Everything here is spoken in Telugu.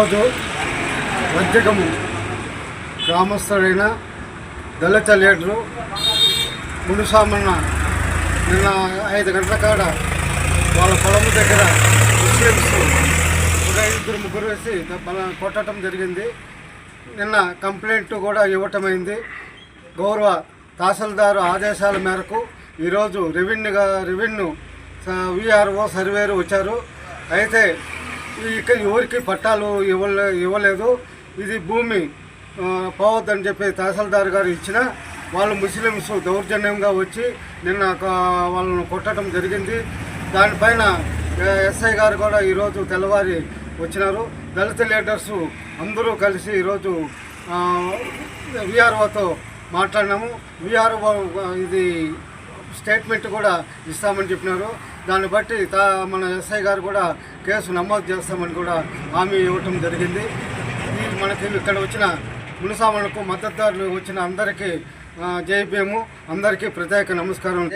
ఈరోజు వజ్జగము గ్రామస్తుడైన దళిత లీడరు మునుసామన్న నిన్న 5 గంటల కాడ వాళ్ళ పొలం దగ్గర ముస్లిమ్స్ ఒక 2-3 వేసి కొట్టడం జరిగింది. నిన్న కంప్లైంట్ కూడా ఇవ్వటమైంది. గౌరవ తహసీల్దారు ఆదేశాల మేరకు ఈరోజు రెవెన్యూ విఆర్ఓ సర్వేరు వచ్చారు. అయితే ఇక్కడ ఎవరికి పట్టాలు ఇవ్వలేదు. ఇది భూమి పోవద్దని చెప్పి తహసీల్దార్ గారు ఇచ్చిన వాళ్ళు ముస్లిమ్స్ దౌర్జన్యంగా వచ్చి నిన్న వాళ్ళను కొట్టడం జరిగింది. దానిపైన ఎస్ఐ గారు కూడా ఈరోజు తెల్లవారి వచ్చినారు. దళిత లీడర్సు అందరూ కలిసి ఈరోజు విఆర్ఓతో మాట్లాడినాము. విఆర్ఓ ఇది స్టేట్మెంట్ కూడా ఇస్తామని చెప్పినారు. దాన్ని బట్టి మన ఎస్ఐ గారు కూడా కేసు నమోదు చేస్తామని కూడా హామీ ఇవ్వటం జరిగింది. మనకి ఇక్కడ వచ్చిన మునుసామన్నకు మద్దతుదారులు వచ్చిన అందరికీ జై భీము, అందరికీ ప్రత్యేక నమస్కారం.